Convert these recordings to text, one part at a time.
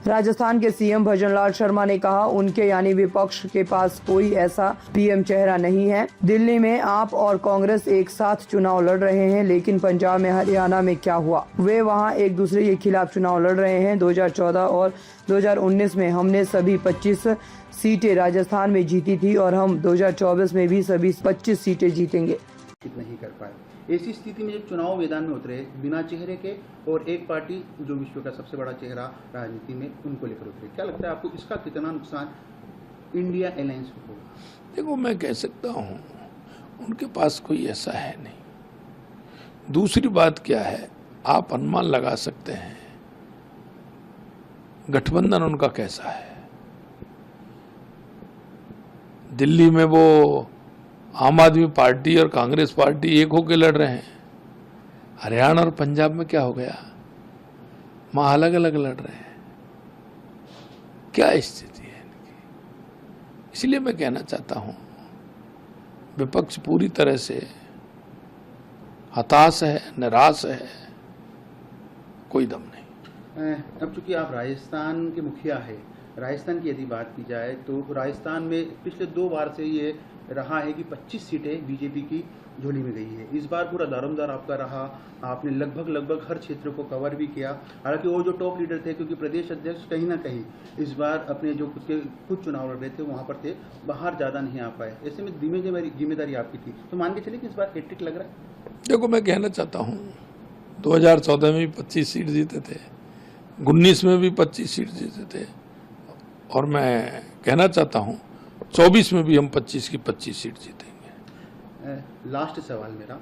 राजस्थान के सीएम भजनलाल शर्मा ने कहा, उनके यानी विपक्ष के पास कोई ऐसा पीएम चेहरा नहीं है। दिल्ली में आप और कांग्रेस एक साथ चुनाव लड़ रहे हैं, लेकिन पंजाब में, हरियाणा में क्या हुआ? वे वहां एक दूसरे के खिलाफ चुनाव लड़ रहे हैं। 2014 और 2019 में हमने सभी 25 सीटें राजस्थान में जीती थी और हम 2024 में भी सभी 25 सीटें जीतेंगे। नहीं कर पाए। ऐसी स्थिति में जब चुनाव मैदान में उतरे बिना चेहरे के और एक पार्टी जो विश्व का सबसे बड़ा चेहरा राजनीति में, उनको लेकर उतरे, क्या लगता है आपको इसका कितना नुकसान इंडिया अलायंस को होगा? देखो, मैं कह सकता हूँ उनके पास कोई ऐसा है नहीं। दूसरी बात क्या है, आप अनुमान लगा सकते हैं गठबंधन उनका कैसा है। दिल्ली में वो आम आदमी पार्टी और कांग्रेस पार्टी एक होकर लड़ रहे हैं। हरियाणा और पंजाब में क्या हो गया, वहां अलग अलग लड़ रहे हैं। क्या स्थिति है इनकी? इसलिए मैं कहना चाहता हूं विपक्ष पूरी तरह से हताश है, निराश है, कोई दम नहीं। अब चूंकि आप राजस्थान के मुखिया है, राजस्थान की यदि बात की जाए तो राजस्थान में पिछले 2 बार से ये रहा है कि 25 सीटें बीजेपी की झोली में गई है। इस बार पूरा दारोमदार आपका रहा, आपने लगभग हर क्षेत्र को कवर भी किया। हालांकि वो जो टॉप लीडर थे, क्योंकि प्रदेश अध्यक्ष कहीं ना कहीं इस बार अपने जो खुद चुनाव लड़ रहे थे वहां पर थे, बाहर ज़्यादा नहीं आ पाए। ऐसे में जिम्मेदारी आपकी थी, तो मान के चलिए कि इस बार हैट्रिक लग रहा है। देखो, मैं कहना चाहता हूँ 2014 में भी 25 सीट जीते थे, 19 में भी 25 सीट जीते थे, और मैं कहना चाहता हूं 24 में भी हम 25 की 25 सीट जीतेंगे। लास्ट सवाल मेरा,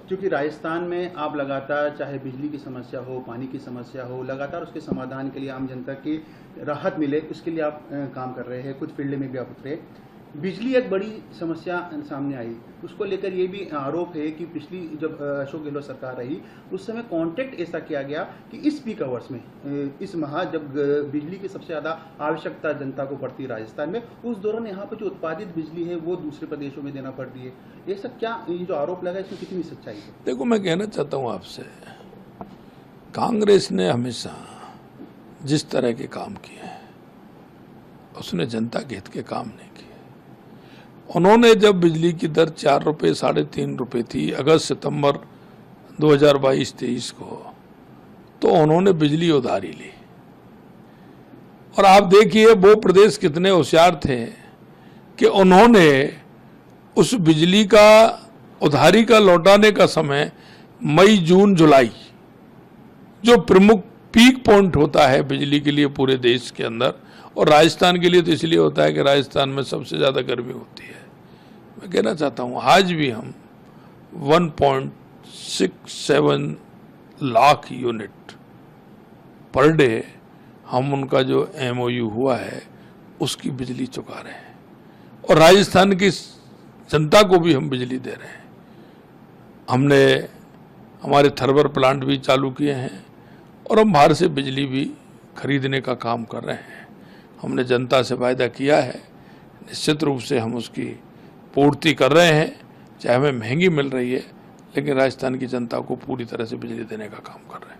क्योंकि राजस्थान में आप लगातार, चाहे बिजली की समस्या हो, पानी की समस्या हो, लगातार उसके समाधान के लिए, आम जनता की राहत मिले, उसके लिए आप काम कर रहे हैं, कुछ फील्ड में भी आप उतरे। बिजली एक बड़ी समस्या सामने आई, उसको लेकर ये भी आरोप है कि पिछली जब अशोक गहलोत सरकार रही उस समय कॉन्ट्रैक्ट ऐसा किया गया कि इस पीक आवर्स में, इस माह जब बिजली की सबसे ज़्यादा आवश्यकता जनता को पड़ती है राजस्थान में, उस दौरान यहाँ पर जो उत्पादित बिजली है वो दूसरे प्रदेशों में देना पड़ती है। ये सब क्या, ये जो आरोप लगा, इसमें कितनी सच्चाई है? देखो, मैं कहना चाहता हूँ आपसे, कांग्रेस ने हमेशा जिस तरह के काम किए हैं उसने जनता के हित के काम नहीं किए। उन्होंने जब बिजली की दर 4 रुपये, 3.5 रुपये थी अगस्त सितंबर 2022-23 को, तो उन्होंने बिजली उधारी ली। और आप देखिए वो प्रदेश कितने होशियार थे कि उन्होंने उस बिजली का उधारी का लौटाने का समय मई, जून, जुलाई, जो प्रमुख पीक पॉइंट होता है बिजली के लिए पूरे देश के अंदर, और राजस्थान के लिए तो इसलिए होता है कि राजस्थान में सबसे ज़्यादा गर्मी होती है। मैं कहना चाहता हूँ आज भी हम 1.67 लाख यूनिट पर डे हम उनका जो MOU हुआ है उसकी बिजली चुका रहे हैं, और राजस्थान की जनता को भी हम बिजली दे रहे हैं। हमने हमारे थर्मल प्लांट भी चालू किए हैं और हम बाहर से बिजली भी खरीदने का काम कर रहे हैं। हमने जनता से वायदा किया है, निश्चित रूप से हम उसकी पूर्ति कर रहे हैं, चाहे हमें महंगी मिल रही है, लेकिन राजस्थान की जनता को पूरी तरह से बिजली देने का काम कर रहे हैं।